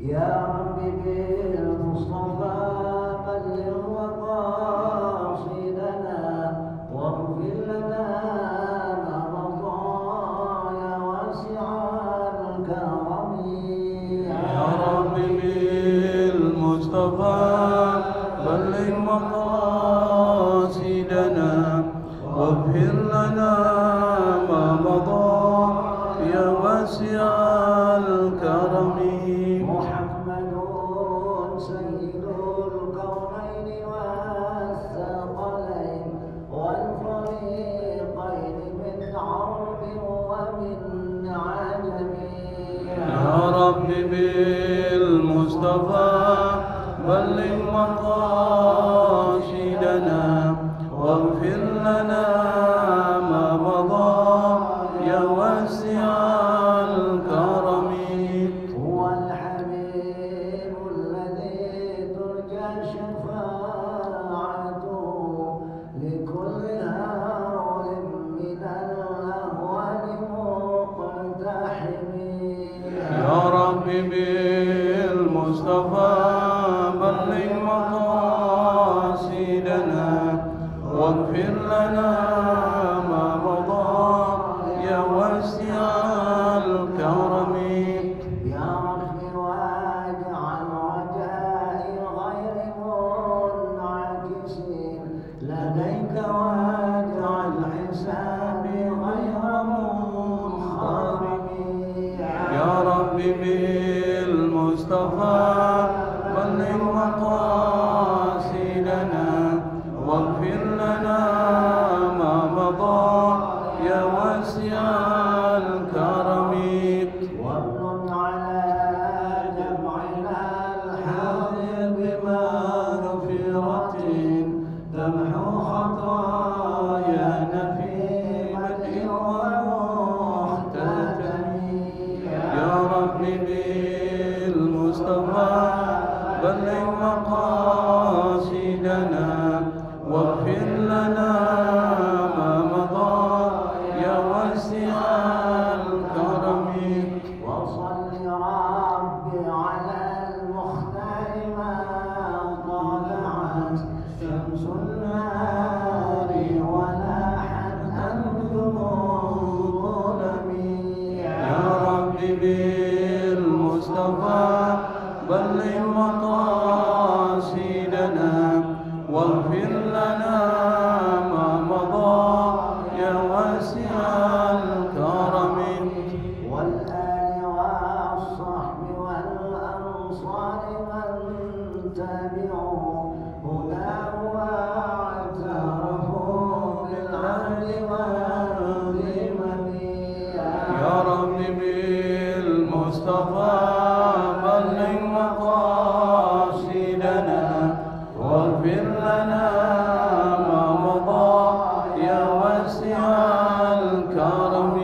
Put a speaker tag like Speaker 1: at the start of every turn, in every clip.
Speaker 1: يا رب بالمصطفى بلغ مقاصدنا واغفر لنا ما مضى يا واسع الكرم.
Speaker 2: يا رب بالمصطفى بلغ مقاصدنا واغفر لنا ما مضى يا واسع الكرم.
Speaker 1: محمد سيد الكونين والثقلين والفريقين من عرب ومن عجم.
Speaker 2: يا رب بالمصطفى بلغ مقاصدنا واغفر لنا ما مضى يا واسع الكرم.
Speaker 1: هو الحبيب الذي ترجى شفاعته لكل هول من الأهوال مقتحم.
Speaker 2: يا رب بالمصطفى بلغ مقاصدنا واغفر لنا ما مضى يا واسع الكرم.
Speaker 1: يا رب واجعل رجائي غير منعكس لديك واجعل حسابي غير منخرم.
Speaker 2: يا رب بالمصطفى بلغ مقاصدنا واغفر لنا ما مضى يا واسع الكرم.
Speaker 1: وامن على جمعنا الحاضر
Speaker 2: بمغفرة تمحو خطايانا في بدء ومختتم. يا رب بالمصطفى بلغ مقاصدنا واغفر لنا ما مضى يا واسع الكرم.
Speaker 1: وصل ربي على المختار ما طلعت شمس النهار ولاحت أنجم الظلم.
Speaker 2: يا رب بالمصطفى بلغ مقاصدنا واغفر لنا ما مضى يا واسع الكرم.
Speaker 1: والآل والصحب والأنصار من تبعوا هداه واعترفوا بالعدل والذمم.
Speaker 2: يا رب بالمصطفى بلغ مقاصدنا واغفر لنا ما مضى يا واسع الكرم.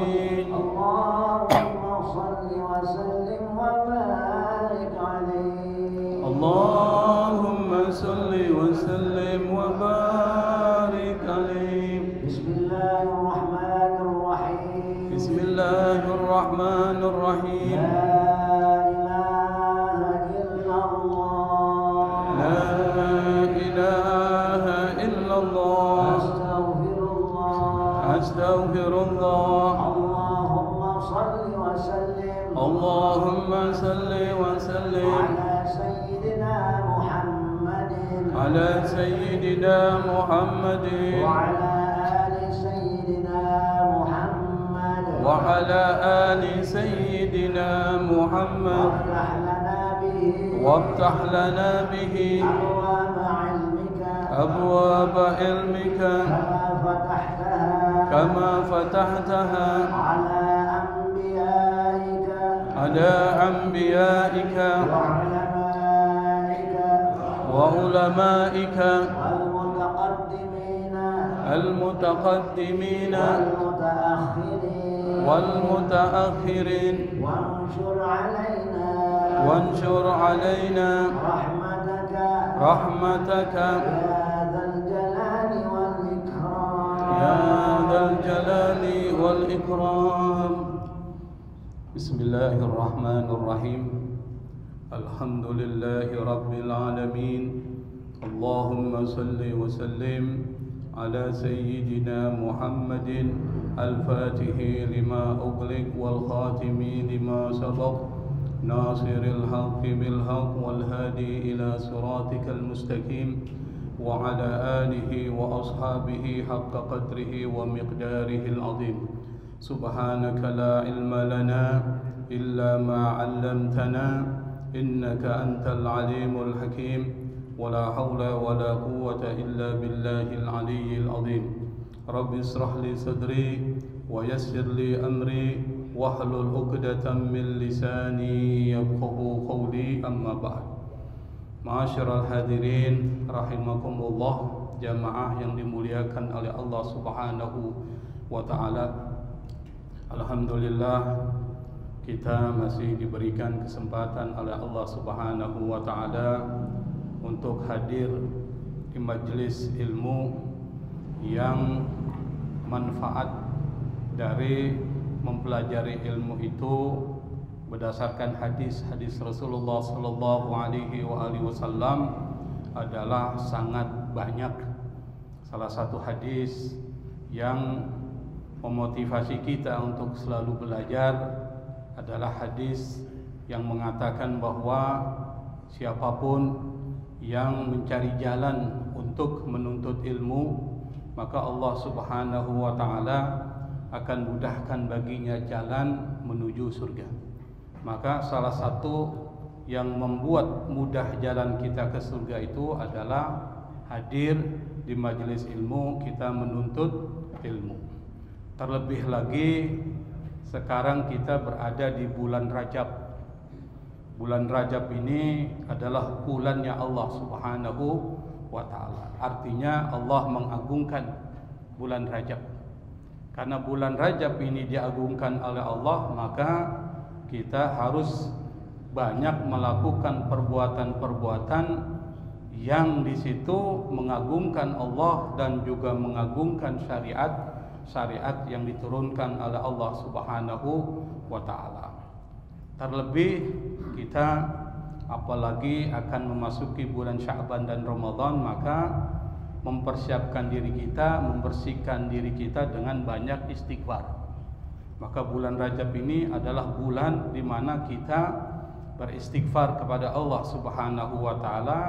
Speaker 1: اللهم صل وسلم وبارك عليه.
Speaker 2: اللهم صل وسلم وبارك عليه.
Speaker 1: بسم الله الرحمن الرحيم.
Speaker 2: بسم الله الرحمن الرحيم.
Speaker 1: لا إله إلا الله.
Speaker 2: لا إله إلا الله.
Speaker 1: أستغفر الله.
Speaker 2: أستغفر الله.
Speaker 1: اللهم صل وسلم.
Speaker 2: اللهم صل وسلم
Speaker 1: على سيدنا محمد.
Speaker 2: على سيدنا محمد
Speaker 1: وعلى آل سيدنا محمد.
Speaker 2: وعلى آل سيدنا محمد.
Speaker 1: وافتح لنا به
Speaker 2: وافتح لنا به
Speaker 1: أبواب علمك
Speaker 2: أبواب علمك كما فتحتها على أنبيائك وعلمائك المتقدمين والمتأخرين. وانشر علينا رحمتك يا ذا الجلال والإكرام. بسم الله الرحمن الرحيم. Alhamdulillahi Rabbil Alamin. Allahumma salli wa sallim ala Sayyidina Muhammadin al-Fatihi lima ughliq wal khatimi lima sabaq nasiril haqqi bil haqq wal hadi ila siratikal mustaqim wa ala alihi wa ashabihi haqqa qadrihi wa miqdarihi al-azim. Subhanaka la ilma lana illa ma 'allamtana innaka antal alimul hakim wa la hawla wa la quwwata illa billahil aliyyil azim. Rabbi israh li sadri wa yassir li amri wahlul 'uqdatam min lisani yafqahu qawli, amma ba'd. Ma'asyiral hadirin rahimakumullah, jamaah yang dimuliakan oleh Allah Subhanahu wa taala. Alhamdulillah, kita masih diberikan kesempatan oleh Allah Subhanahu wa taala untuk hadir di majelis ilmu yang manfaat dari mempelajari ilmu itu berdasarkan hadis-hadis Rasulullah sallallahu alaihi wasallam adalah sangat banyak. Salah satu hadis yang memotivasi kita untuk selalu belajar adalah hadis yang mengatakan bahwa siapapun yang mencari jalan untuk menuntut ilmu, maka Allah Subhanahu wa taala akan mudahkan baginya jalan menuju surga. Maka salah satu yang membuat mudah jalan kita ke surga itu adalah hadir di majelis ilmu, kita menuntut ilmu. Terlebih lagi sekarang kita berada di bulan Rajab. Bulan Rajab ini adalah bulannya Allah Subhanahu wa taala. Artinya Allah mengagungkan bulan Rajab. Karena bulan Rajab ini diagungkan oleh Allah, maka kita harus banyak melakukan perbuatan-perbuatan yang di situ mengagungkan Allah dan juga mengagungkan syariat yang diturunkan oleh Allah Subhanahu wa taala. Terlebih kita apalagi akan memasuki bulan Sya'ban dan Ramadan, maka mempersiapkan diri kita, membersihkan diri kita dengan banyak istighfar. Maka bulan Rajab ini adalah bulan di mana kita beristighfar kepada Allah Subhanahu wa taala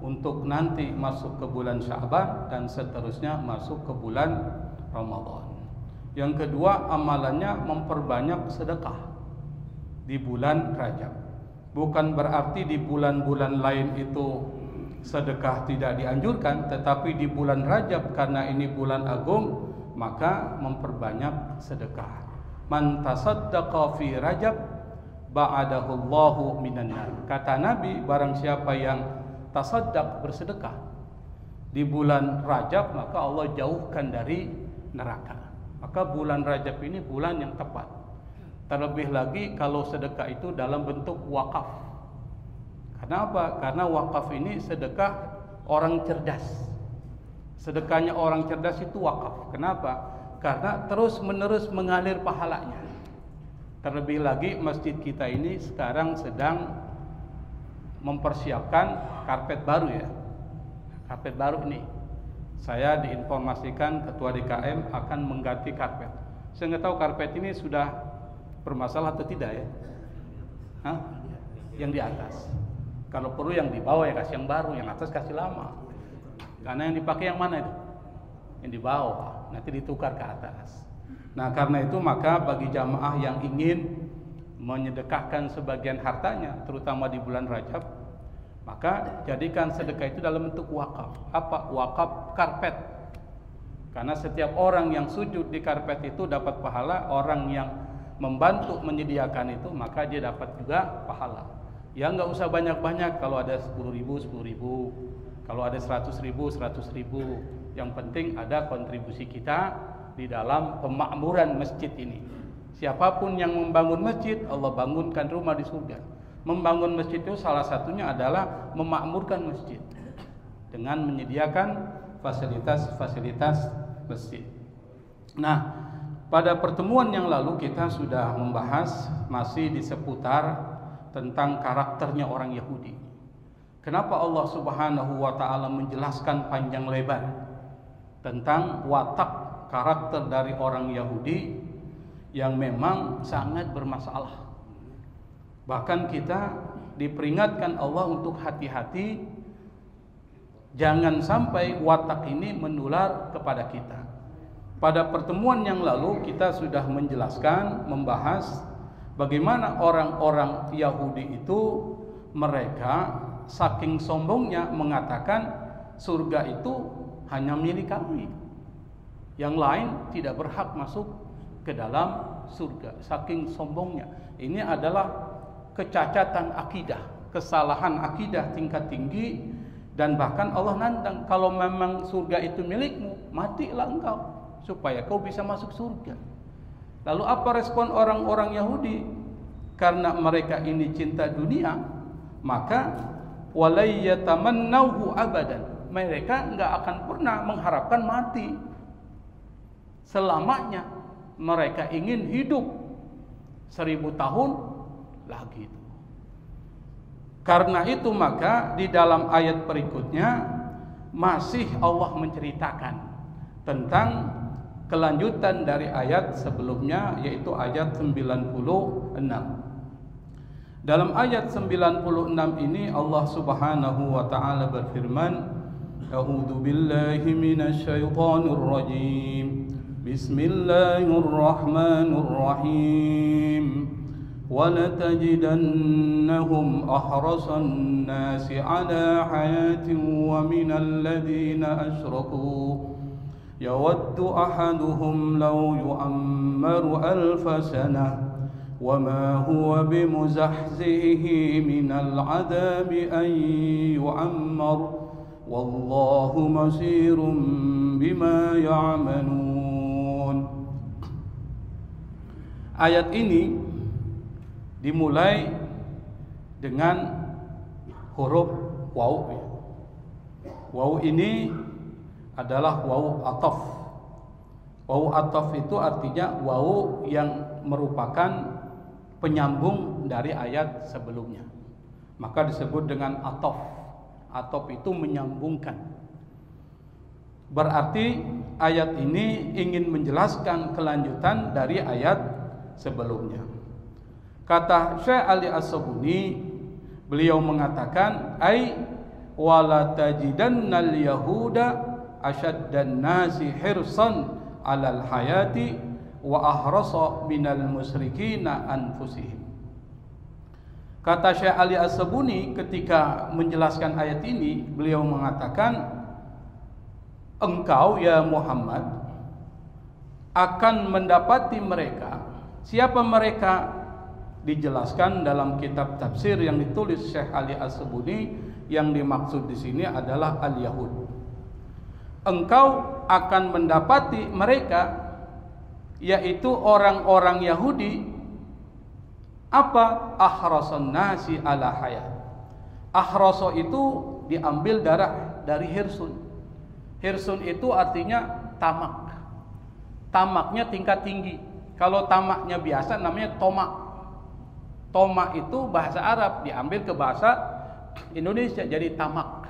Speaker 2: untuk nanti masuk ke bulan Sya'ban dan seterusnya masuk ke bulan Ramadan. Yang kedua, amalannya memperbanyak sedekah di bulan Rajab. Bukan berarti di bulan-bulan lain itu sedekah tidak dianjurkan, tetapi di bulan Rajab karena ini bulan agung, maka memperbanyak sedekah. Man tasaddaqa fi Rajab ba'adahu Allahu minan nar. Kata Nabi, barang siapa yang tasaddaq, bersedekah di bulan Rajab, maka Allah jauhkan dari neraka. Maka bulan Rajab ini bulan yang tepat. Terlebih lagi kalau sedekah itu dalam bentuk wakaf. Kenapa? Karena wakaf ini sedekah orang cerdas. Sedekahnya orang cerdas itu wakaf. Kenapa? Karena terus menerus mengalir pahalanya. Terlebih lagi masjid kita ini sekarang sedang mempersiapkan karpet baru ya. Karpet baru ini. Saya diinformasikan ketua DKM akan mengganti karpet. Saya nggak tahu karpet ini sudah bermasalah atau tidak ya. Hah? Yang di atas. Kalau perlu yang di bawah ya kasih yang baru, yang atas kasih lama. Karena yang dipakai yang mana itu? Yang di bawah, nanti ditukar ke atas. Nah karena itu maka bagi jamaah yang ingin menyedekahkan sebagian hartanya, terutama di bulan Rajab, maka jadikan sedekah itu dalam bentuk wakaf. Apa? Wakaf karpet. Karena setiap orang yang sujud di karpet itu dapat pahala, orang yang membantu menyediakan itu maka dia dapat juga pahala. Ya nggak usah banyak-banyak, kalau ada 10.000, 10.000, kalau ada 100.000, 100.000. Yang penting ada kontribusi kita di dalam pemakmuran masjid ini. Siapapun yang membangun masjid, Allah bangunkan rumah di surga. Membangun masjid itu salah satunya adalah memakmurkan masjid dengan menyediakan fasilitas-fasilitas masjid. Nah, pada pertemuan yang lalu kita sudah membahas masih di seputar tentang karakternya orang Yahudi. Kenapa Allah Subhanahu wa taala menjelaskan panjang lebar tentang watak karakter dari orang Yahudi yang memang sangat bermasalah. Bahkan kita diperingatkan Allah untuk hati-hati, jangan sampai watak ini menular kepada kita. Pada pertemuan yang lalu kita sudah menjelaskan, membahas bagaimana orang-orang Yahudi itu mereka saking sombongnya mengatakan surga itu hanya milik kami, yang lain tidak berhak masuk ke dalam surga. Saking sombongnya. Ini adalah kecacatan akidah, kesalahan akidah tingkat tinggi. Dan bahkan Allah nantang, kalau memang surga itu milikmu, matilah engkau supaya kau bisa masuk surga. Lalu apa respon orang-orang Yahudi? Karena mereka ini cinta dunia, maka walayyatamannahu abadan, mereka enggak akan pernah mengharapkan mati. Selamanya mereka ingin hidup 1000 tahun lagi. Karena itu maka di dalam ayat berikutnya masih Allah menceritakan tentang kelanjutan dari ayat sebelumnya, yaitu ayat 96. Dalam ayat 96 ini Allah Subhanahu wa taala berfirman, A'udzu billahi minasy syaithanir rajim. Bismillahirrahmanirrahim. وَلَتَجِدَنَّهُمْ أَحْرَصَ النَّاسِ عَلَى حَيَاةٍ وَمِنَ الَّذِينَ أَشْرَكُوا يَوَدُّ أَحَدُهُمْ لَوْ يُعَمَّرُ 1000 سَنَةٍ وَمَا هُوَ بِمُزَحْزِحِهِ مِنَ الْعَذَابِ أَن يُعَمَّرَ وَاللَّهُ بَصِيرٌ بِمَا يَعْمَلُونَ. Ayat ini dimulai dengan huruf waw. Waw ini adalah waw ataf. Waw ataf itu artinya waw yang merupakan penyambung dari ayat sebelumnya. Maka disebut dengan ataf. Ataf itu menyambungkan. Berarti ayat ini ingin menjelaskan kelanjutan dari ayat sebelumnya. Kata Syekh Ali As-Sabuni, beliau mengatakan, ai wala tajidannal yahuda asyaddan nasi hirsan alal hayati wa ahrasa minal musyrikina anfusihim. Kata Syekh Ali As-Sabuni ketika menjelaskan ayat ini, beliau mengatakan, engkau ya Muhammad akan mendapati mereka. Siapa mereka? Dijelaskan dalam kitab tafsir yang ditulis Syekh Ali As-Sabuni, yang dimaksud di sini adalah al-Yahud. Engkau akan mendapati mereka, yaitu orang-orang Yahudi, apa? Ahrasan nasi ala hayat. Ahraso itu diambil dari hirsun. Hirsun itu artinya tamak. Tamaknya tingkat tinggi. Kalau tamaknya biasa namanya tomak. Tomak itu bahasa Arab, diambil ke bahasa Indonesia jadi tamak.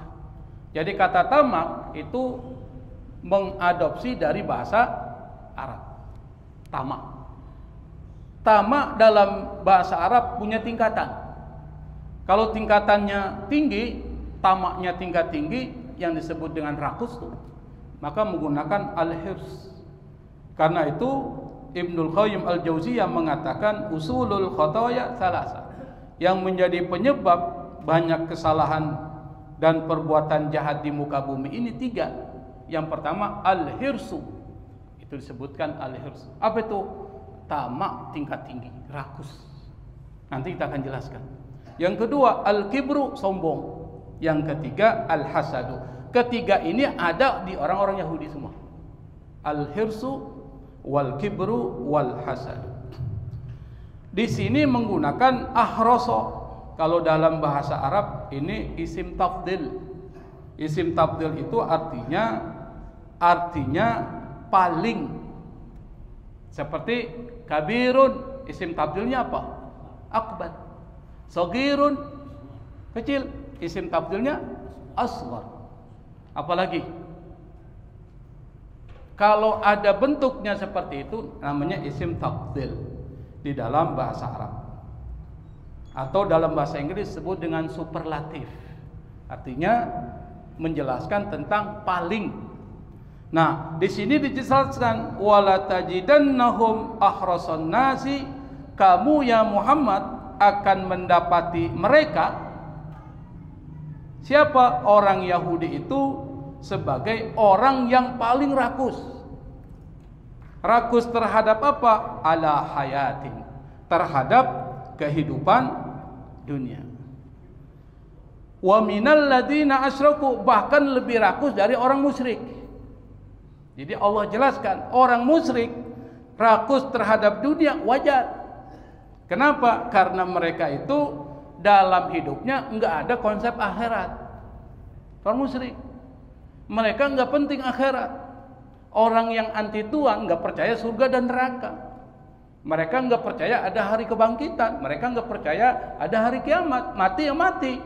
Speaker 2: Jadi kata tamak itu mengadopsi dari bahasa Arab. Tamak. Tamak dalam bahasa Arab punya tingkatan. Kalau tingkatannya tinggi, tamaknya tingkat tinggi yang disebut dengan rakus tuh, maka menggunakan al-hirs. Karena itu Ibnul Qayyim Al-Jauziyah mengatakan usulul khotoya salasa, yang menjadi penyebab banyak kesalahan dan perbuatan jahat di muka bumi ini 3. Yang pertama al-hirsu, itu disebutkan al-hirsu. Apa itu? Tamak tingkat tinggi, rakus. Nanti kita akan jelaskan. Yang kedua al-kibru, sombong. Yang ketiga al-hasadu. Ketiga ini ada di orang-orang Yahudi semua. Al-hirsu wal kibru wal hasad. Di sini menggunakan ahroso. Kalau dalam bahasa Arab ini isim tafdil. Isim tafdil itu artinya paling. Seperti kabirun, isim tafdilnya apa? Akbar. Saghirun, kecil. Isim tafdilnya asghar. Apalagi kalau ada bentuknya seperti itu namanya isim tafdil di dalam bahasa Arab. Atau dalam bahasa Inggris disebut dengan superlatif. Artinya menjelaskan tentang paling. Nah, di sini dijelaskan wala tajidannahum ahrasan nasi, kamu ya Muhammad akan mendapati mereka, siapa orang Yahudi itu, sebagai orang yang paling rakus. Rakus terhadap apa? Ala hayatin, terhadap kehidupan dunia. Wa minal ladina asyraku, bahkan lebih rakus dari orang musyrik. Jadi Allah jelaskan orang musyrik rakus terhadap dunia wajar. Kenapa? Karena mereka itu dalam hidupnya enggak ada konsep akhirat. Orang musyrik, mereka enggak penting akhirat. Orang yang anti Tuhan enggak percaya surga dan neraka. Mereka enggak percaya ada hari kebangkitan. Mereka enggak percaya ada hari kiamat. Mati ya mati.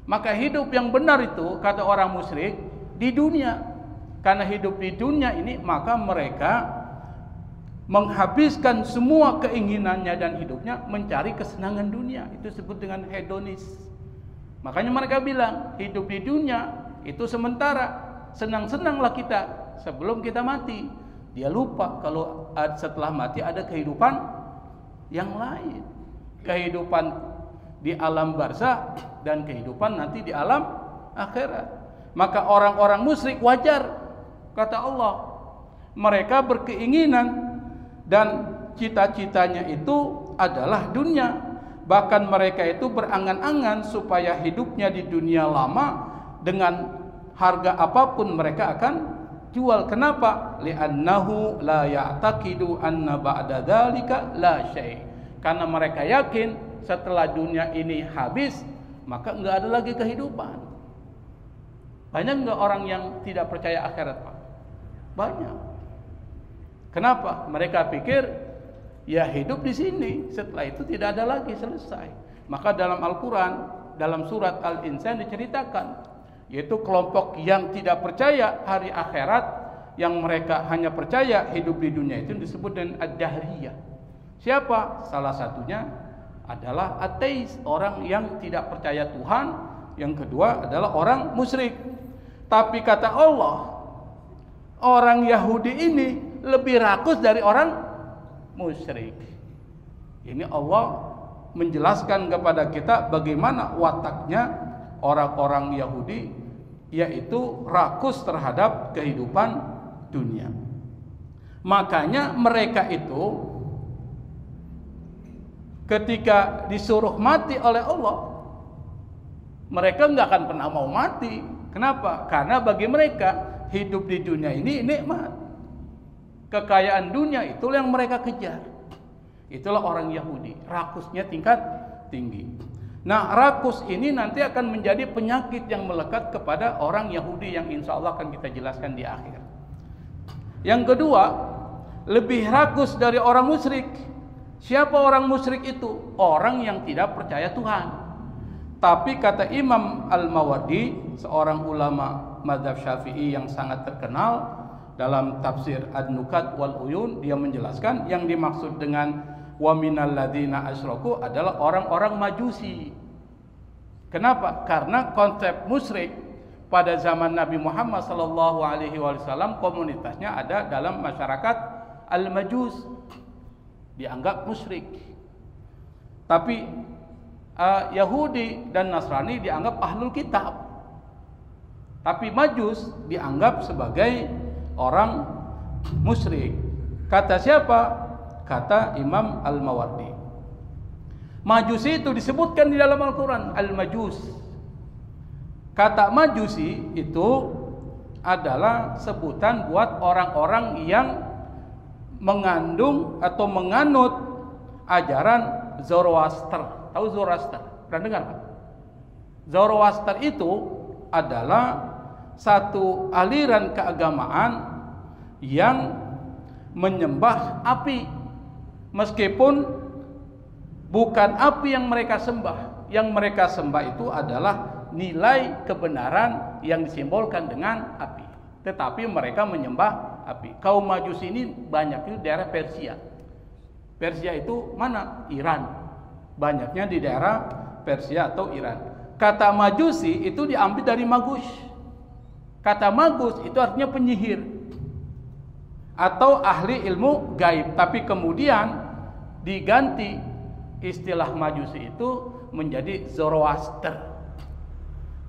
Speaker 2: Maka hidup yang benar itu, kata orang musyrik, di dunia. Karena hidup di dunia ini, maka mereka menghabiskan semua keinginannya dan hidupnya mencari kesenangan dunia. Itu disebut dengan hedonis. Makanya mereka bilang hidup di dunia itu sementara, senang-senanglah kita sebelum kita mati. Dia lupa kalau setelah mati ada kehidupan yang lain, kehidupan di alam barzakh dan kehidupan nanti di alam akhirat. Maka orang-orang musyrik wajar, kata Allah, mereka berkeinginan dan cita-citanya itu adalah dunia. Bahkan mereka itu berangan-angan supaya hidupnya di dunia lama, dengan harga apapun mereka akan jual. Kenapa? Li'annahu la ya'taqidu anna ba'da dzalika la syai'. Karena mereka yakin setelah dunia ini habis, maka enggak ada lagi kehidupan. Banyak enggak orang yang tidak percaya akhirat, Pak? Banyak. Kenapa? Mereka pikir ya hidup di sini, setelah itu tidak ada lagi, selesai. Maka dalam Al-Quran, dalam surat Al-Insan diceritakan, yaitu kelompok yang tidak percaya hari akhirat, yang mereka hanya percaya hidup di dunia, itu disebut dengan ad-dahriyah. Siapa? Salah satunya adalah ateis, orang yang tidak percaya Tuhan. Yang kedua adalah orang musyrik. Tapi kata Allah, orang Yahudi ini lebih rakus dari orang musyrik. Ini Allah menjelaskan kepada kita bagaimana wataknya orang-orang Yahudi, yaitu rakus terhadap kehidupan dunia. Makanya mereka itu ketika disuruh mati oleh Allah, mereka nggak akan pernah mau mati. Kenapa? Karena bagi mereka hidup di dunia ini nikmat. Kekayaan dunia itu yang mereka kejar. Itulah orang Yahudi, rakusnya tingkat tinggi. Nah, rakus ini nanti akan menjadi penyakit yang melekat kepada orang Yahudi yang insya Allah akan kita jelaskan di akhir. Yang kedua, lebih rakus dari orang musyrik. Siapa orang musyrik itu? Orang yang tidak percaya Tuhan. Tapi kata Imam Al-Mawardi, seorang ulama mazhab Syafi'i yang sangat terkenal, dalam tafsir Ad-Nukat wal Uyun, dia menjelaskan yang dimaksud dengan wa minal ladzina asyraku adalah orang-orang Majusi. Kenapa? Karena konsep musyrik pada zaman Nabi Muhammad sallallahu alaihi wasallam, komunitasnya ada dalam masyarakat Al-Majus, dianggap musyrik. Tapi Yahudi dan Nasrani dianggap ahlul kitab. Tapi Majus dianggap sebagai orang musyrik. Kata siapa? Kata Imam Al-Mawardi. Majusi itu disebutkan di dalam Al-Quran, Al-Majus. Kata Majusi itu adalah sebutan buat orang-orang yang mengandung atau menganut ajaran Zoroaster. Tahu Zoroaster? Pernah dengar kan? Zoroaster itu adalah satu aliran keagamaan yang menyembah api, meskipun bukan api yang mereka sembah. Yang mereka sembah itu adalah nilai kebenaran yang disimbolkan dengan api. Tetapi mereka menyembah api. Kaum Majusi ini banyak di daerah Persia. Persia itu mana? Iran. Banyaknya di daerah Persia atau Iran. Kata Majusi itu diambil dari Magus. Kata Magus itu artinya penyihir atau ahli ilmu gaib. Tapi kemudian diganti istilah Majusi itu menjadi Zoroaster.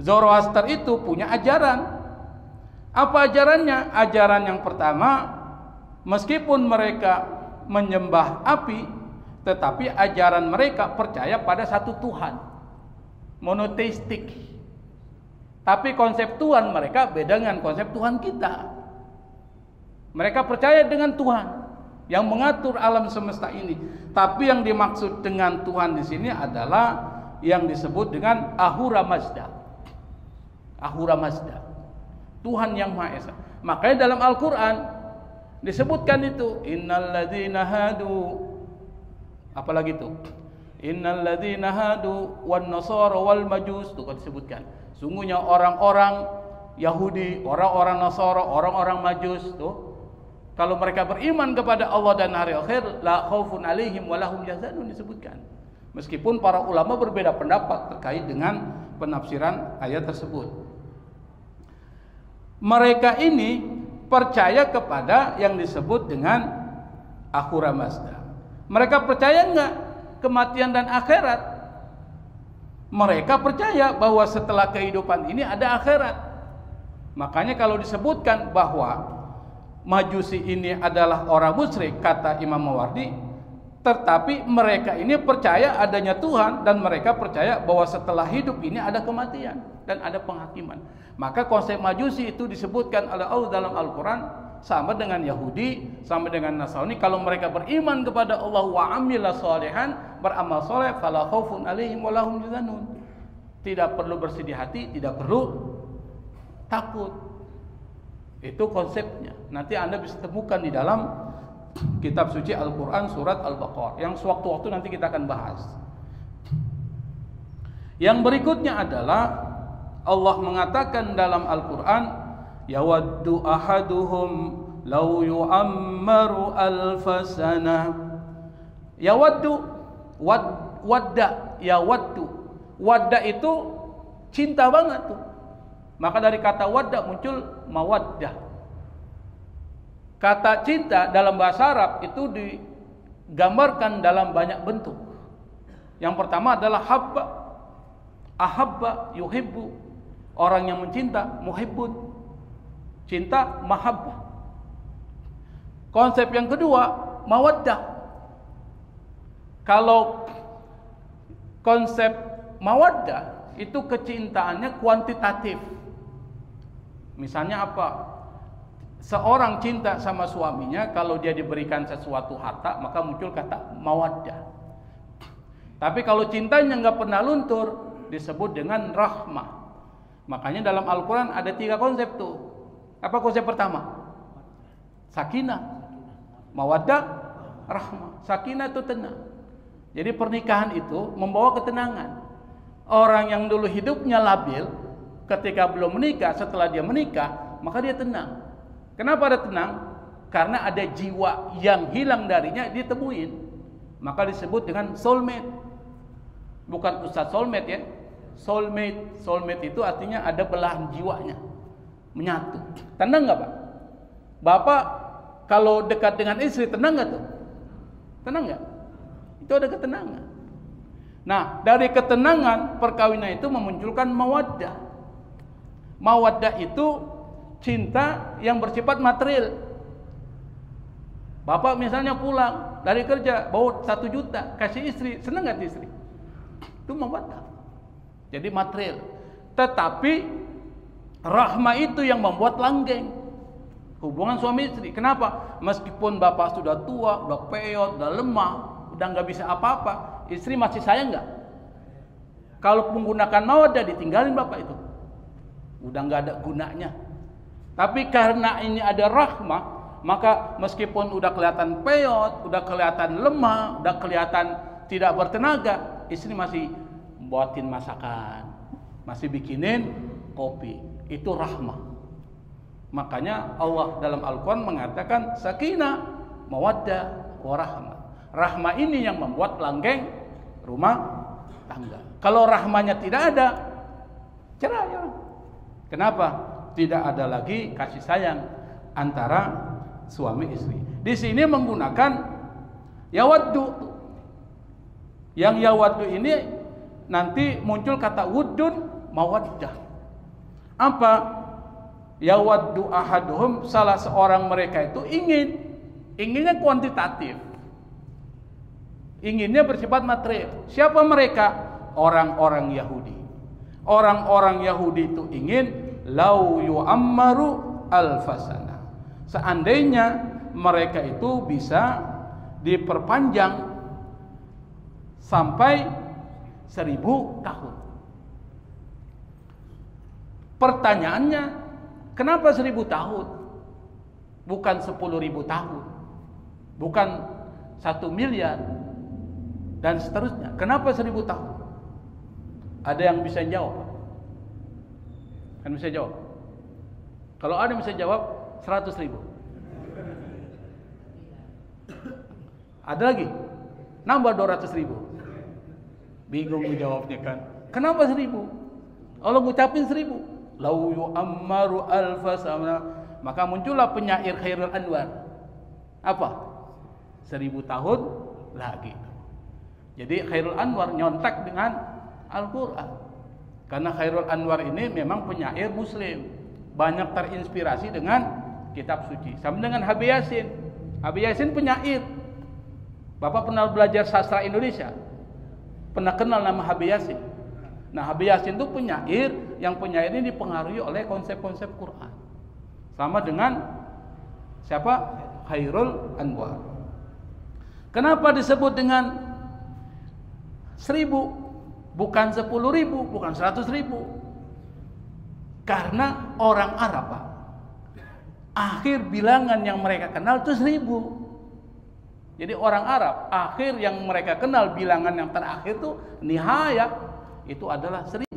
Speaker 2: Zoroaster itu punya ajaran. Apa ajarannya? Ajaran yang pertama, meskipun mereka menyembah api, tetapi ajaran mereka percaya pada satu Tuhan, monoteistik. Tapi konsep Tuhan mereka beda dengan konsep Tuhan kita. Mereka percaya dengan Tuhan yang mengatur alam semesta ini. Tapi yang dimaksud dengan Tuhan di sini adalah yang disebut dengan Ahura Mazda. Ahura Mazda, Tuhan yang Maha Esa. Makanya dalam Al-Quran disebutkan itu, innal ladzina hadu, apalagi itu, innal ladzina hadu wan nasara wal majus, itu kan disebutkan. Sungguhnya orang-orang Yahudi, orang-orang Nasara, orang-orang Majus tuh, kalau mereka beriman kepada Allah dan hari akhir, la khaufun alaihim wa lahum yahzanun, disebutkan. Meskipun para ulama berbeda pendapat terkait dengan penafsiran ayat tersebut. Mereka ini percaya kepada yang disebut dengan Ahura Mazda. Mereka percaya enggak kematian dan akhirat? Mereka percaya bahwa setelah kehidupan ini ada akhirat. Makanya kalau disebutkan bahwa Majusi ini adalah orang musyrik, kata Imam Mawardi, tetapi mereka ini percaya adanya Tuhan dan mereka percaya bahwa setelah hidup ini ada kematian dan ada penghakiman. Maka konsep Majusi itu disebutkan oleh Allah dalam Al-Quran sama dengan Yahudi, sama dengan Nasrani. Kalau mereka beriman kepada Allah wa amila sholihan, beramal soleh, fala khaufun alaihim wa lahum yahzanun. Tidak perlu bersedih hati, tidak perlu takut. Itu konsepnya. Nanti Anda bisa temukan di dalam kitab suci Al-Quran surat Al-Baqarah, yang sewaktu-waktu nanti kita akan bahas. Yang berikutnya adalah Allah mengatakan dalam Al-Quran, yawaddu ahaduhum law yu'ammaru alfasana. Yawaddu, wadda, yawaddu. Wadda itu cinta banget tuh. Maka dari kata wadda muncul mawaddah. Kata cinta dalam bahasa Arab itu digambarkan dalam banyak bentuk. Yang pertama adalah habba, ahabba, yuhibbu. Orang yang mencinta, muhibbun. Cinta, mahabbah. Konsep yang kedua, mawaddah. Kalau konsep mawaddah itu kecintaannya kuantitatif. Misalnya apa? Seorang cinta sama suaminya, kalau dia diberikan sesuatu harta, maka muncul kata mawaddah. Tapi kalau cintanya nggak pernah luntur, disebut dengan rahmah. Makanya dalam Al-Quran ada 3 konsep tuh. Apa konsep pertama? Sakinah, mawaddah, rahmah. Sakinah itu tenang. Jadi pernikahan itu membawa ketenangan. Orang yang dulu hidupnya labil, ketika belum menikah, setelah dia menikah, maka dia tenang. Kenapa ada tenang? Karena ada jiwa yang hilang darinya ditemuin. Maka disebut dengan soulmate. Bukan ustaz soulmate ya. Soulmate. Soulmate itu artinya ada belahan jiwanya menyatu. Tenang nggak Pak? Bapak kalau dekat dengan istri tenang nggak tuh? Tenang nggak? Itu ada ketenangan. Nah, dari ketenangan perkawinan itu memunculkan mawaddah. Mawaddah itu cinta yang bersifat material. Bapak misalnya pulang dari kerja bawa 1 juta kasih istri, senang nggak istri? Itu mawaddah. Jadi material. Tetapi rahmah itu yang membuat langgeng hubungan suami istri. Kenapa? Meskipun bapak sudah tua, udah peyot, udah lemah, udah nggak bisa apa-apa, istri masih sayang nggak? Kalau menggunakan mawaddah ditinggalin bapak itu, udah nggak ada gunanya. Tapi karena ini ada rahmah, maka meskipun udah kelihatan peyot, udah kelihatan lemah, udah kelihatan
Speaker 3: tidak bertenaga, istri masih buatin masakan, masih bikinin kopi. Itu rahmah. Makanya Allah dalam Al-Quran mengatakan sakinah, mawaddah, warahmah. Rahmah ini yang membuat langgeng rumah tangga. Kalau rahmanya tidak ada, cerai ya. Kenapa? Tidak ada lagi kasih sayang antara suami istri. Di sini menggunakan yawaddu. Yang yawaddu ini nanti muncul kata wuddun mawaddah. Apa? Yawaddu ahaduhum, salah seorang mereka itu inginnya kuantitatif. Inginnya bersifat material. Siapa mereka? Orang-orang Yahudi. Orang-orang Yahudi itu ingin lau yu'ammaru alfasana. Seandainya mereka itu bisa diperpanjang sampai 1000 tahun. Pertanyaannya, kenapa 1000 tahun? Bukan 10.000 tahun. Bukan 1 miliar dan seterusnya. Kenapa 1000 tahun? Ada yang bisa jawab? Kan bisa jawab? Kalau ada yang bisa jawab, 100.000. Ada lagi? Nambah 200.000. Bingung menjawabnya kan? Kenapa 1000? Allah ngucapin 1000. Lau yu'ammaru alfa sana. Maka muncullah penyair Khairul Anwar. Apa? 1000 tahun lagi. Jadi Khairul Anwar nyontek dengan Al-Quran. Karena Khairul Anwar ini memang penyair muslim, banyak terinspirasi dengan kitab suci. Sama dengan Habib Yasin. Habib Yasin penyair. Bapak pernah belajar sastra Indonesia? Pernah kenal nama Habib Yasin? Nah, Habib Yasin itu penyair, yang penyair ini dipengaruhi oleh konsep-konsep Quran. Sama dengan siapa? Khairul Anwar. Kenapa disebut dengan 1000? Bukan 10.000, bukan 100.000. Karena orang Arab, Pak, akhir bilangan yang mereka kenal itu 1000. Jadi orang Arab, akhir yang mereka kenal bilangan yang terakhir itu nihaya, itu adalah 1000.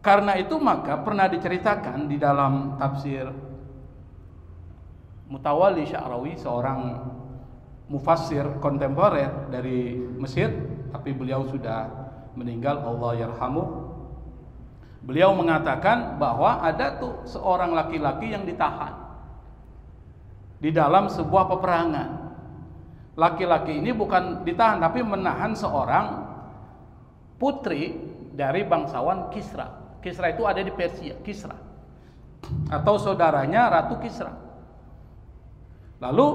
Speaker 3: Karena itu maka pernah diceritakan di dalam tafsir Mutawalli Sya'rawi, seorang mufassir kontemporer dari Mesir, tapi beliau sudah meninggal, Allah yarhamu. Beliau mengatakan bahwa ada tuh seorang laki-laki yang ditahan di dalam sebuah peperangan. Laki-laki ini bukan ditahan, tapi menahan seorang putri dari bangsawan Kisra. Kisra itu ada di Persia, Kisra, atau saudaranya Ratu Kisra. Lalu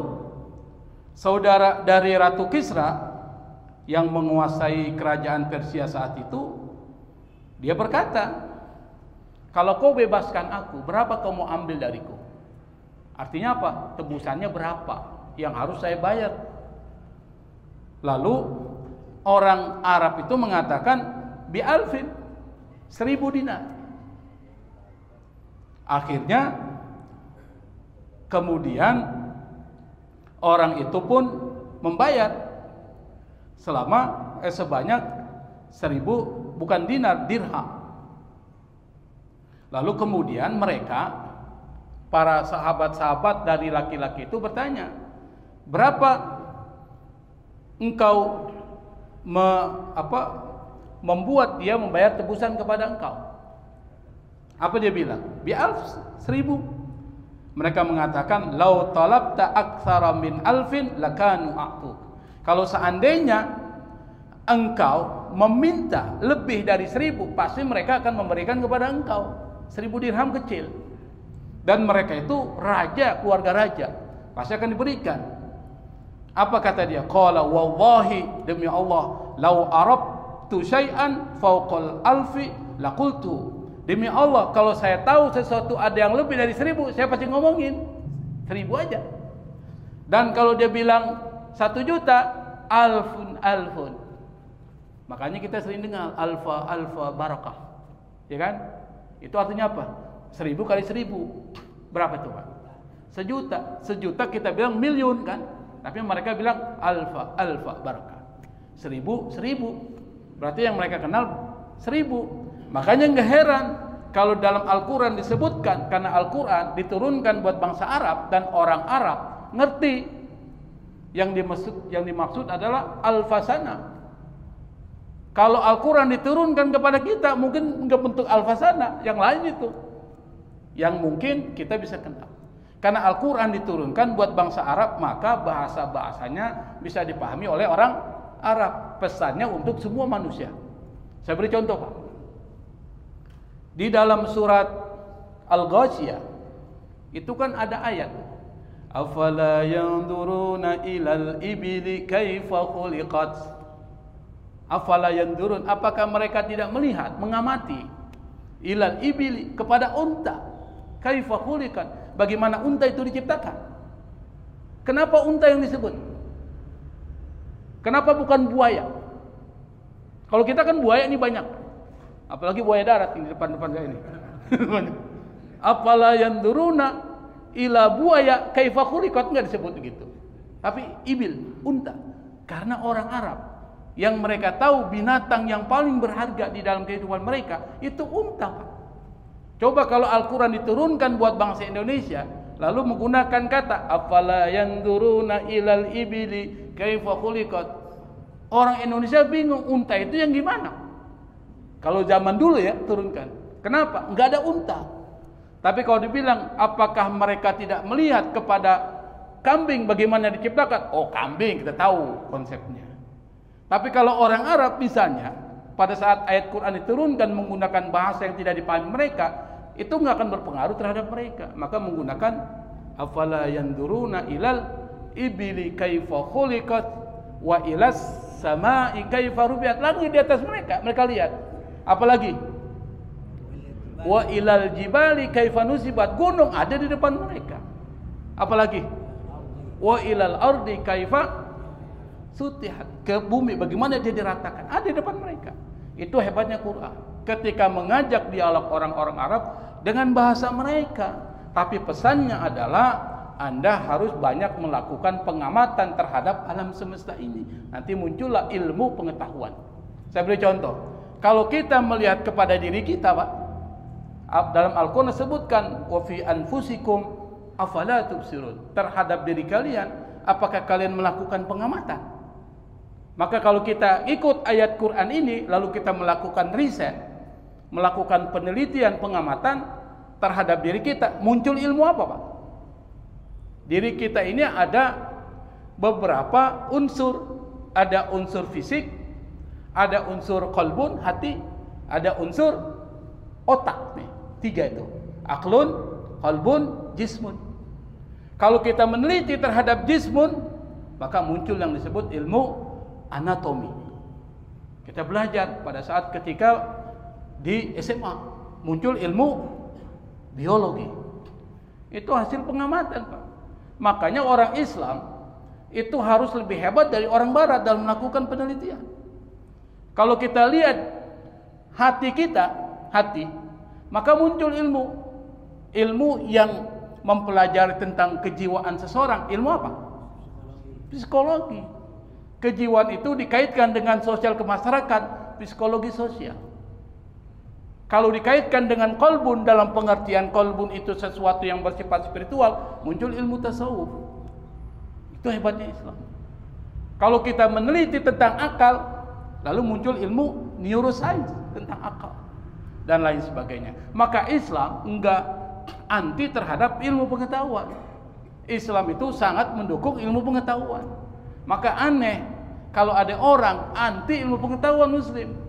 Speaker 3: saudara dari Ratu Kisra yang menguasai kerajaan Persia saat itu, dia berkata, kalau kau bebaskan aku, berapa kau mau ambil dariku? Artinya apa? Tebusannya berapa yang harus saya bayar? Lalu orang Arab itu mengatakan bi alfin, 1000 dinar. Akhirnya kemudian orang itu pun membayar sebanyak 1000, bukan dinar, dirham. Lalu kemudian mereka, para sahabat-sahabat dari laki-laki itu bertanya, berapa engkau membuat dia membayar tebusan kepada engkau? Apa dia bilang? Bi'alf, 1000. Mereka mengatakan, lau talabta aktsara min alfin lakanu a'tuk. Kalau seandainya engkau meminta lebih dari 1000, pasti mereka akan memberikan kepada engkau. 1000 dirham kecil. Dan mereka itu raja, keluarga raja, pasti akan diberikan. Apa kata dia? Qala wallahi, demi Allah, lau arabtu syai'an fawqal alfi laqultu. Demi Allah, kalau saya tahu sesuatu ada yang lebih dari 1000, saya pasti ngomongin 1000 aja. Dan kalau dia bilang 1 juta, alfun. Makanya kita sering dengar alfa barakah, ya kan? Itu artinya apa? 1000 kali 1000 berapa coba? 1 juta. 1 juta kita bilang miliun kan? tapi mereka bilang alfa barakah. 1000. Berarti yang mereka kenal 1000. Makanya nggak heran kalau dalam Al-Quran disebutkan, karena Al-Quran diturunkan buat bangsa Arab dan orang Arab ngerti yang dimaksud adalah alfasana. Kalau Al-Quran diturunkan kepada kita mungkin nggak bentuk alfasana, yang lain itu yang mungkin kita bisa kenal. Karena Al-Quran diturunkan buat bangsa Arab, maka bahasa-bahasanya bisa dipahami oleh orang Arab. Pesannya untuk semua manusia. Saya beri contoh, Pak. Di dalam surat Al-Ghasyiyah itu kan ada ayat, afala yanzuruna ilal ibili kaifa khuliqat. Afala yanzurun, apakah mereka tidak melihat, mengamati, ilal ibili, kepada unta, kaifa khuliqat, bagaimana unta itu diciptakan. Kenapa unta yang disebut? Kenapa bukan buaya? Kalau kita kan buaya ini banyak, apalagi buaya darat di depan-depan saya ini. Afala yanzuruna ila buaya kaifa khuliqat, enggak disebut begitu. Tapi ibil, unta. Karena orang Arab yang mereka tahu binatang yang paling berharga di dalam kehidupan mereka itu unta, Pak. Coba kalau Al-Quran diturunkan buat bangsa Indonesia lalu menggunakan kata afala yanzuruna ilal ibili kaifa khuliqat, orang Indonesia bingung unta itu yang gimana. Kalau zaman dulu ya turunkan, kenapa? Enggak ada unta. Tapi kalau dibilang apakah mereka tidak melihat kepada kambing bagaimana diciptakan? Oh, kambing kita tahu konsepnya. Tapi kalau orang Arab misalnya pada saat ayat Quran diturunkan menggunakan bahasa yang tidak dipahami mereka, itu enggak akan berpengaruh terhadap mereka. Maka menggunakan afala yanzuruna ilal ibili kaifa khuliqat wa ilas sama'i kaifa rufi'at. Lagi di atas mereka lihat. Apalagi wa ilal jibali kaifa nusibat, gunung ada di depan mereka. Apalagi wa ilal ardi kaifa sutihat, ke bumi bagaimana dia diratakan, ada di depan mereka. Itu hebatnya Quran ketika mengajak dialog orang-orang Arab dengan bahasa mereka. Tapi pesannya adalah Anda harus banyak melakukan pengamatan terhadap alam semesta ini. Nanti muncullah ilmu pengetahuan. Saya beri contoh. Kalau kita melihat kepada diri kita, Pak, dalam Al-Quran disebutkan wa fi anfusikum afala tubsirun, terhadap diri kalian apakah kalian melakukan pengamatan? Maka kalau kita ikut ayat Quran ini lalu kita melakukan riset, melakukan penelitian, pengamatan terhadap diri kita, muncul ilmu apa, Pak? Diri kita ini ada beberapa unsur, ada unsur fisik, ada unsur qalbun, hati, ada unsur otak nih. 3 itu. Aqlun, qalbun, jismun. Kalau kita meneliti terhadap jismun, maka muncul yang disebut ilmu anatomi. Kita belajar pada saat ketika di SMA, muncul ilmu biologi. Itu hasil pengamatan, Pak. Makanya orang Islam itu harus lebih hebat dari orang Barat dalam melakukan penelitian. Kalau kita lihat hati kita, maka muncul ilmu yang mempelajari tentang kejiwaan seseorang. Ilmu apa? Psikologi. Kejiwaan itu dikaitkan dengan sosial kemasyarakatan, psikologi sosial. Kalau dikaitkan dengan qalbun, dalam pengertian qalbun itu sesuatu yang bersifat spiritual, muncul ilmu tasawuf. Itu hebatnya Islam. Kalau kita meneliti tentang akal, lalu muncul ilmu neuroscience tentang akal dan lain sebagainya. Maka Islam enggak anti terhadap ilmu pengetahuan. Islam itu sangat mendukung ilmu pengetahuan. Maka aneh kalau ada orang anti ilmu pengetahuan Muslim.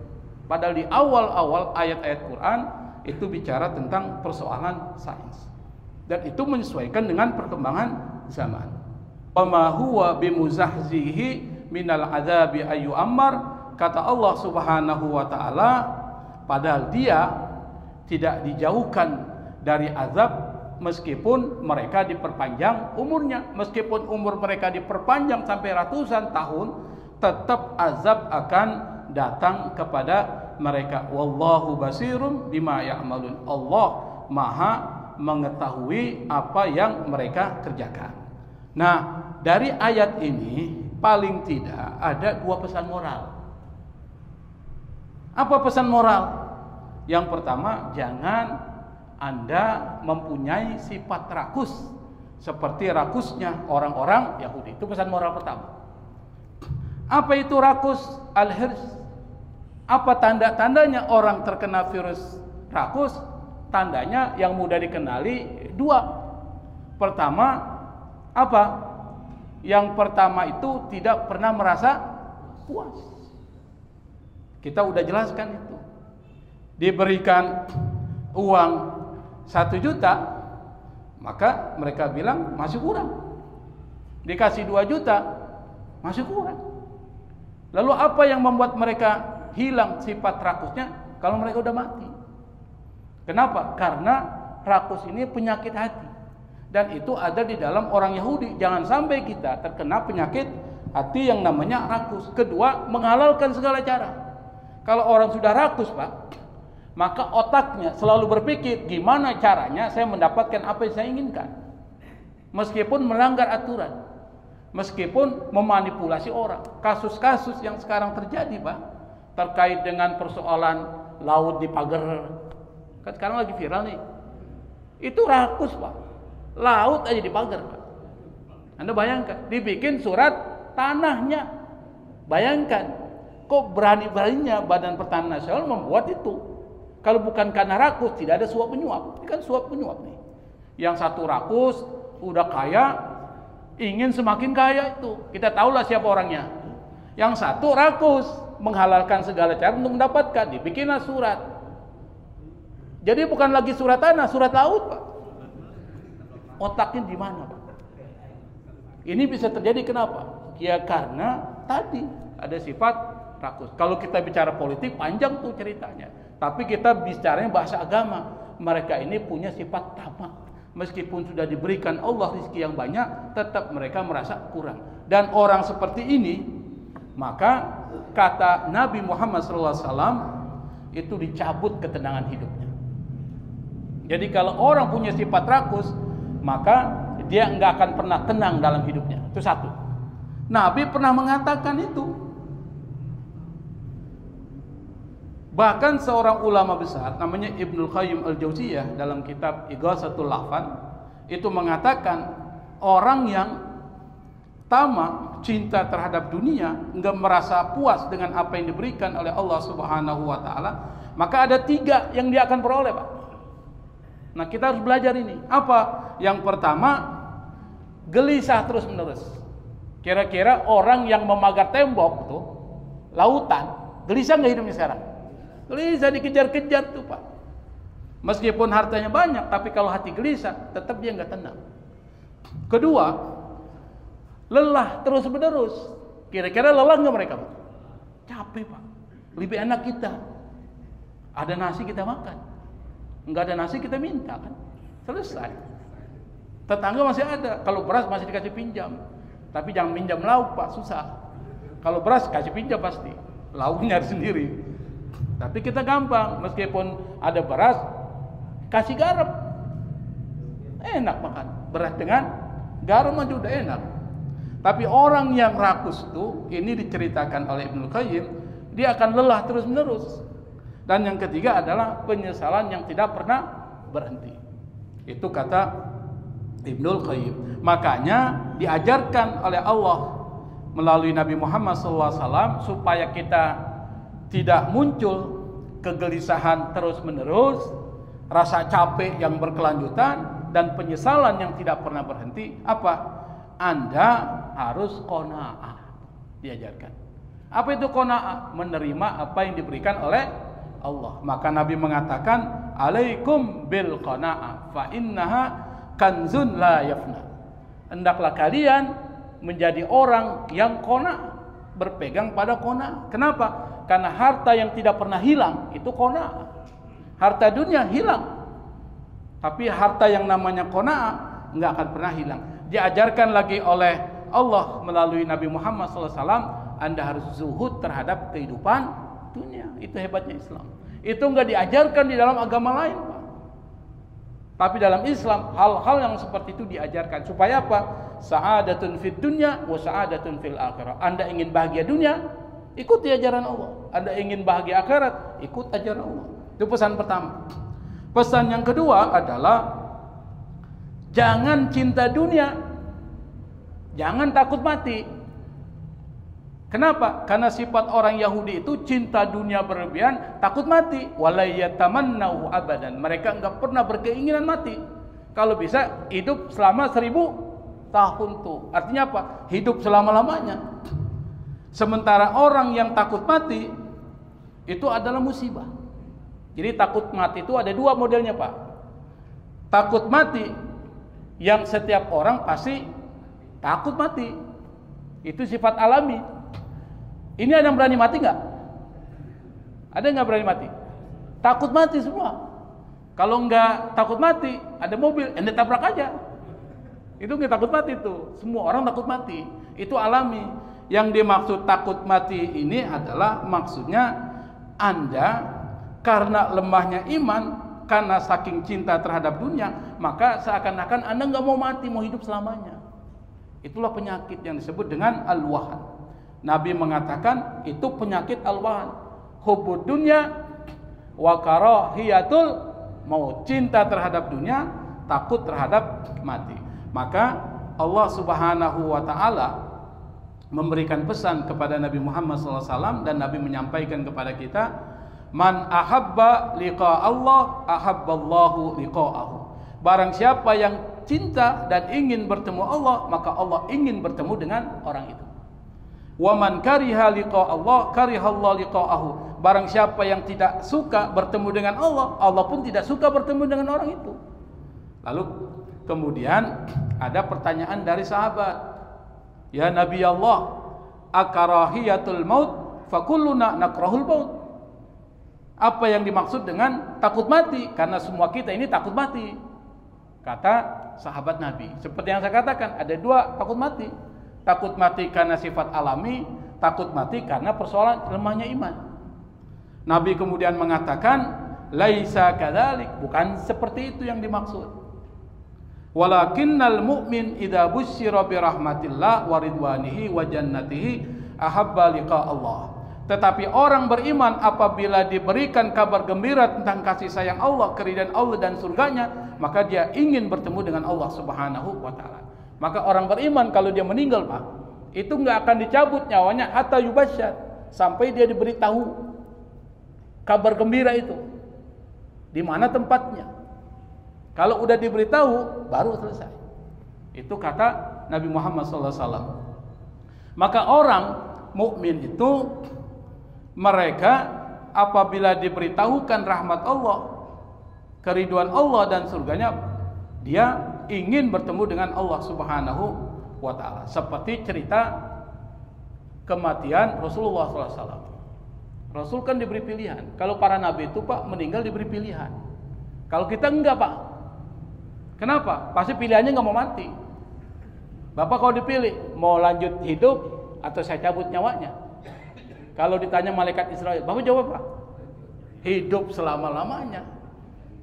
Speaker 3: Padahal di awal-awal ayat-ayat Quran itu bicara tentang persoalan sains. Dan itu menyesuaikan dengan perkembangan zaman. Wa ma huwa bimuzahzihi minal adzabi ayu ammar, kata Allah Subhanahu wa taala, padahal dia tidak dijauhkan dari azab meskipun mereka diperpanjang umurnya. Meskipun umur mereka diperpanjang sampai ratusan tahun, tetap azab akan datang kepada mereka. Wallahu basirum bima ya'malun. Allah Maha mengetahui apa yang mereka kerjakan. Nah, dari ayat ini paling tidak ada 2 pesan moral. Apa pesan moral? Yang pertama, jangan Anda mempunyai sifat rakus seperti rakusnya orang-orang Yahudi. Itu pesan moral pertama. Apa itu rakus? Al-hirs. Apa tanda-tandanya orang terkena virus rakus? Tandanya yang mudah dikenali 2. Pertama, apa? Yang pertama itu tidak pernah merasa puas. Kita udah jelaskan itu. Diberikan uang 1 juta, maka mereka bilang masih kurang. Dikasih 2 juta, masih kurang. Lalu apa yang membuat mereka hilang sifat rakusnya kalau mereka udah mati? Kenapa? Karena rakus ini penyakit hati. Dan itu ada di dalam orang Yahudi. Jangan sampai kita terkena penyakit hati yang namanya rakus. Kedua, menghalalkan segala cara. Kalau orang sudah rakus, Pak, maka otaknya selalu berpikir gimana caranya saya mendapatkan apa yang saya inginkan. Meskipun melanggar aturan, meskipun memanipulasi orang. Kasus-kasus yang sekarang terjadi, Pak, terkait dengan persoalan laut di pagar, kan sekarang lagi viral nih. Itu rakus, Pak. Laut aja di pagar, Pak. Anda bayangkan, dibikin surat tanahnya. Bayangkan, kok berani-beraninya Badan Pertanahan Nasional membuat itu. Kalau bukan karena rakus, tidak ada suap menyuap. Ini kan suap menyuap nih. Yang satu rakus, udah kaya, ingin semakin kaya itu. Kita tahulah siapa orangnya. Yang satu rakus, menghalalkan segala cara untuk mendapatkan. Dibikinlah surat. Jadi bukan lagi surat tanah, surat laut, Pak. Otaknya di mana, Pak? Ini bisa terjadi kenapa? Ya karena tadi ada sifat rakus. Kalau kita bicara politik panjang tuh ceritanya. Tapi kita bicaranya bahasa agama. Mereka ini punya sifat tamak. Meskipun sudah diberikan Allah rezeki yang banyak, tetap mereka merasa kurang. Dan orang seperti ini, maka kata Nabi Muhammad SAW, itu dicabut ketenangan hidupnya. Jadi kalau orang punya sifat rakus, maka dia enggak akan pernah tenang dalam hidupnya. Itu satu. Nabi pernah mengatakan itu. Bahkan seorang ulama besar namanya Ibnul Qayyim Al-Jauziyah dalam kitab Ighatsatul Lahfan itu mengatakan orang yang tamak, cinta terhadap dunia, enggak merasa puas dengan apa yang diberikan oleh Allah Subhanahu wa taala, maka ada 3 yang dia akan peroleh, Pak. Nah, kita harus belajar ini. Apa? Yang pertama, gelisah terus-menerus. Kira-kira orang yang memagar tembok tuh, lautan, gelisah enggak hidupnya sekarang? Gelisah, dikejar-kejar tuh, Pak. Meskipun hartanya banyak, tapi kalau hati gelisah, tetap dia nggak tenang. Kedua, lelah terus-menerus. Kira-kira lelah nggak mereka, Pak? Capek, Pak. Lebih enak kita. Ada nasi kita makan. Nggak ada nasi kita minta, kan? Selesai. Tetangga masih ada. Kalau beras masih dikasih pinjam. Tapi jangan pinjam lauk, Pak. Susah. Kalau beras kasih pinjam pasti. Lauknya sendiri. Tapi kita gampang, meskipun ada beras, kasih garam. Enak makan. Beras dengan garam aja udah enak. Tapi orang yang rakus itu, ini diceritakan oleh Ibnul Qayyim, dia akan lelah terus-menerus. Dan yang ketiga adalah penyesalan yang tidak pernah berhenti. Itu kata Ibnul Qayyim. Makanya diajarkan oleh Allah melalui Nabi Muhammad SAW supaya kita tidak muncul kegelisahan terus-menerus, rasa capek yang berkelanjutan, dan penyesalan yang tidak pernah berhenti. Apa? Anda harus qanaah. Diajarkan. Apa itu qanaah? Menerima apa yang diberikan oleh Allah. Maka Nabi mengatakan, alaikum bil qanaah fa innaha kanzun la yafna. Hendaklah kalian menjadi orang yang qanaah, berpegang pada qanaah. Kenapa? Karena harta yang tidak pernah hilang itu qanaah. Harta dunia hilang, tapi harta yang namanya qanaah enggak akan pernah hilang. Diajarkan lagi oleh Allah melalui Nabi Muhammad SAW, Anda harus zuhud terhadap kehidupan dunia. Itu hebatnya Islam. Itu enggak diajarkan di dalam agama lain, Pak. Tapi dalam Islam hal-hal yang seperti itu diajarkan supaya apa? Sa'adatun fid dunya wa sa'adatun fil akhirah. Anda ingin bahagia dunia, ikuti ajaran Allah. Anda ingin bahagia akhirat, ikut ajaran Allah. Itu pesan pertama. Pesan yang kedua adalah jangan cinta dunia, jangan takut mati. Kenapa? Karena sifat orang Yahudi itu cinta dunia berlebihan, takut mati. Wala yatamannahu abadan. Mereka enggak pernah berkeinginan mati. Kalau bisa hidup selama 1000 tahun tuh. Artinya apa? Hidup selama-lamanya. Sementara orang yang takut mati itu adalah musibah. Jadi takut mati itu ada dua modelnya, Pak. Takut mati yang setiap orang pasti takut mati. Itu sifat alami. Ini ada yang berani mati nggak? Ada nggak berani mati? Takut mati semua. Kalau nggak takut mati, ada mobil, ente tabrak aja. Itu nggak takut mati tuh. Semua orang takut mati. Itu alami. Yang dimaksud takut mati ini adalah maksudnya Anda karena lemahnya iman, karena saking cinta terhadap dunia, maka seakan-akan Anda nggak mau mati, mau hidup selamanya. Itulah penyakit yang disebut dengan al-wahan. Nabi mengatakan itu penyakit al-wahan. Hubbud dunya wa karahiyatul maut. Cinta terhadap dunia, takut terhadap mati. Maka Allah Subhanahu wa taala memberikan pesan kepada Nabi Muhammad SAW dan Nabi menyampaikan kepada kita, man ahabba liqa Allah ahabballahu liqa'ahu. Barang siapa yang cinta dan ingin bertemu Allah, maka Allah ingin bertemu dengan orang itu. Wa man kariha liqa Allah karihallahu liqa'ahu. Barang siapa yang tidak suka bertemu dengan Allah, Allah pun tidak suka bertemu dengan orang itu. Lalu kemudian ada pertanyaan dari sahabat, ya Nabi Allah, akarahiyatul maut fakulluna nakrahul maut. Apa yang dimaksud dengan takut mati? Karena semua kita ini takut mati. Kata sahabat Nabi, seperti yang saya katakan, ada dua takut mati. Takut mati karena sifat alami, takut mati karena persoalan lemahnya iman. Nabi kemudian mengatakan, laisa kadzalik, bukan seperti itu yang dimaksud. Walakinnal mu'min idza busyira bi rahmatillah wa ridwanihi wa jannatihi ahabba liqa Allah. Tetapi orang beriman apabila diberikan kabar gembira tentang kasih sayang Allah, keridhaan Allah dan surganya, maka dia ingin bertemu dengan Allah Subhanahu wa taala. Maka orang beriman kalau dia meninggal, Pak, itu enggak akan dicabut nyawanya hatta yubasyar, sampai dia diberitahu kabar gembira itu. Di mana tempatnya? Kalau udah diberitahu baru selesai. Itu kata Nabi Muhammad SAW. Maka orang mukmin itu mereka apabila diberitahukan rahmat Allah, keridhaan Allah dan surganya, dia ingin bertemu dengan Allah Subhanahu wa taala. Seperti cerita kematian Rasulullah SAW. Rasul kan diberi pilihan. Kalau para nabi itu, Pak, meninggal diberi pilihan. Kalau kita enggak, Pak. Kenapa? Pasti pilihannya enggak mau mati. Bapak kalau dipilih, mau lanjut hidup atau saya cabut nyawanya? Kalau ditanya malaikat Israel, Bapak jawab apa? Hidup selama-lamanya.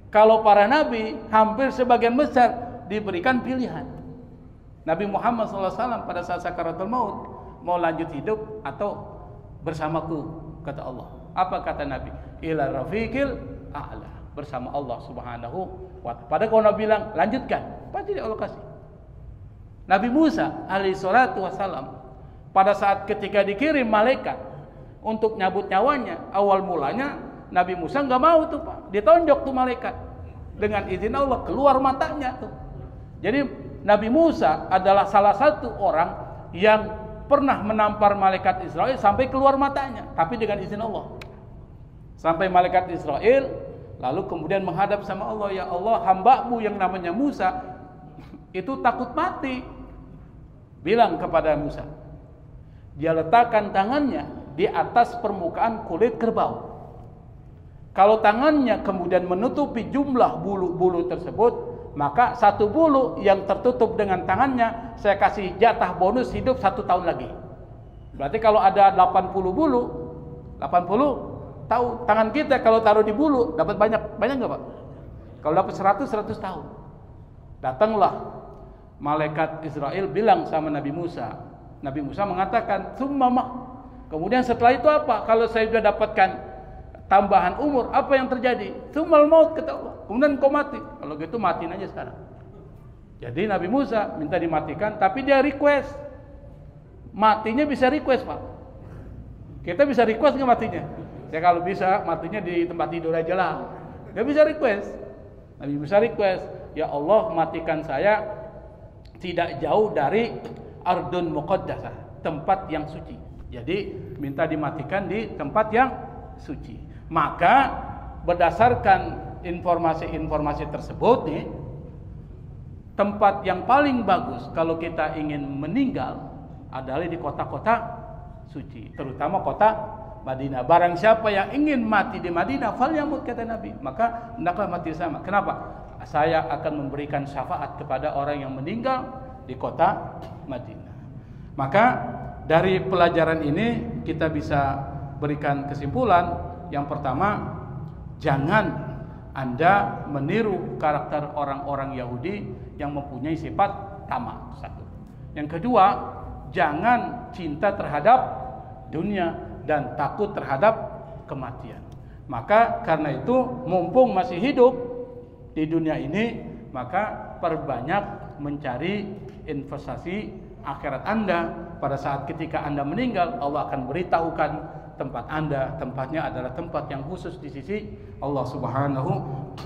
Speaker 3: Kalau para nabi, hampir sebagian besar diberikan pilihan. Nabi Muhammad SAW pada saat sakaratul maut, mau lanjut hidup atau bersamaku, kata Allah. Apa kata Nabi? Ila rafiqil a'la, bersama Allah Subhanahu wa ta'ala. Padahal kalau Nabi bilang lanjutkan, pasti Allah kasih. Nabi Musa alaihi salatu wassalam, pada saat ketika dikirim malaikat untuk nyabut nyawanya, awal mulanya Nabi Musa nggak mau tuh, Pak. Ditonjok tuh malaikat. Dengan izin Allah keluar matanya tuh. Jadi Nabi Musa adalah salah satu orang yang pernah menampar malaikat Israel sampai keluar matanya, tapi dengan izin Allah. Sampai malaikat Israel lalu kemudian menghadap sama Allah, ya Allah, hamba-Mu yang namanya Musa itu takut mati. Bilang kepada Musa, dia letakkan tangannya di atas permukaan kulit kerbau. Kalau tangannya kemudian menutupi jumlah bulu-bulu tersebut, maka satu bulu yang tertutup dengan tangannya saya kasih jatah bonus hidup 1 tahun lagi. Berarti kalau ada 80 bulu, 80 tahu tangan kita kalau taruh di bulu dapat banyak nggak, Pak? Kalau dapat 100 tahun. Datanglah malaikat Israel bilang sama Nabi Musa. Nabi Musa mengatakan, "Tsumma ma." Kemudian setelah itu apa? Kalau saya sudah dapatkan tambahan umur, apa yang terjadi? Tsummal maut, kata Allah. Kemudian kau mati. Kalau gitu matiin aja sekarang. Jadi Nabi Musa minta dimatikan, tapi dia request. Matinya bisa request, Pak. Kita bisa request nggak matinya? Ya kalau bisa matinya di tempat tidur aja lah. Nggak bisa request. Nabi Musa request, ya Allah matikan saya tidak jauh dari Ardun Muqaddasah, tempat yang suci. Jadi minta dimatikan di tempat yang suci. Maka berdasarkan informasi-informasi tersebut nih, tempat yang paling bagus kalau kita ingin meninggal adalah di kota-kota suci, terutama kota Madinah. Barang siapa yang ingin mati di Madinah, falyamut, kata Nabi, maka hendaklah mati sama. Kenapa? Saya akan memberikan syafaat kepada orang yang meninggal di kota Madinah. Maka dari pelajaran ini kita bisa berikan kesimpulan. Yang pertama, jangan Anda meniru karakter orang-orang Yahudi yang mempunyai sifat tamak. Satu. Yang kedua, jangan cinta terhadap dunia dan takut terhadap kematian. Maka karena itu, mumpung masih hidup di dunia ini, maka perbanyak mencari investasi akhirat Anda. Pada saat ketika Anda meninggal, Allah akan beritahukan tempat Anda, tempatnya adalah tempat yang khusus di sisi Allah Subhanahu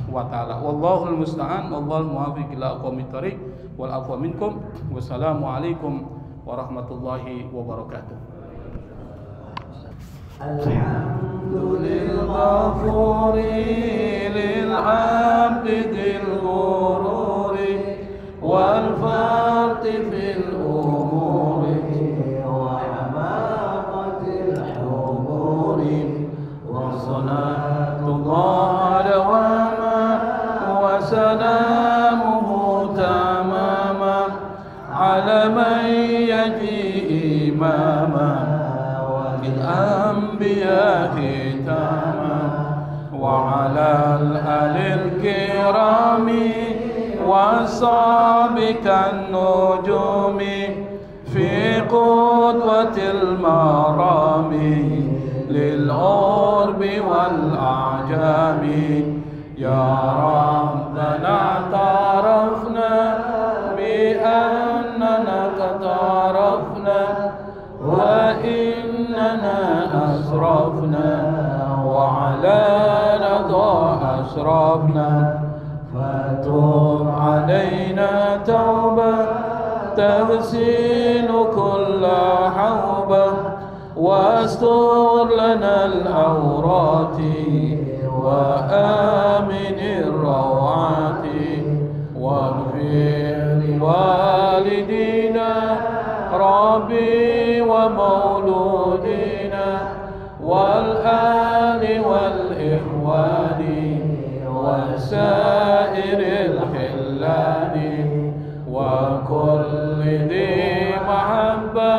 Speaker 3: wa taala. Wallahul musta'an, wallahul muwaffiq ila aqwamit thoriq, wal afwa minkum. Wassalamu alaikum warahmatullahi wabarakatuh.
Speaker 1: Alhamdulillah ghafuri lil 'abdil ghururi wal farti fil umuri wa hamaqatil humuri wa salatullah dawama wa salamuhu tamama ala man yaji imama الأنبياء ختاما وعلى الآل الكرام والصحب كالنجوم في قدوة المرام للغرب والأعجام يا ربنا اعترفنا بأننا اقترفنا وإننا أسرفنا وعلى رضا أشرفنا فتوب علينا توبة تغسل كل حوبة واستر لنا العورات وآمن الروعات واغفر لوالدينا ربي ومولودنا والآل والإخوان وسائر الخلان وكل ذي محبة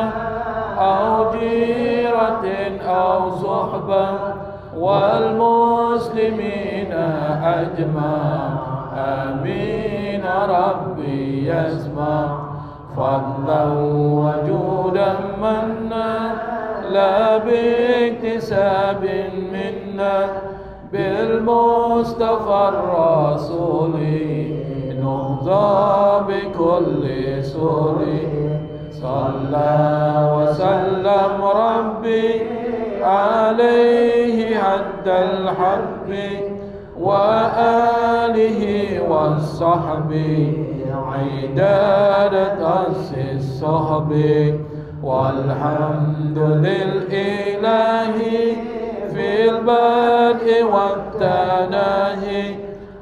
Speaker 1: أو جيرة أو صحبة والمسلمين أجمع آمين ربي يسمع فضلا وجودا منا لا باكتساب منا بالمصطفى الرسول نهضى بكل سور صلى وسلم ربي عليه حد الحب وآله والصحب عدادة أس الصحب والحمد للإله في البدء والتناهي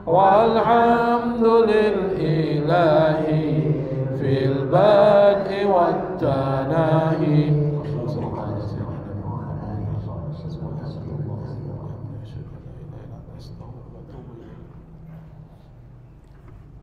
Speaker 1: والحمد للإله في البدء والتناهي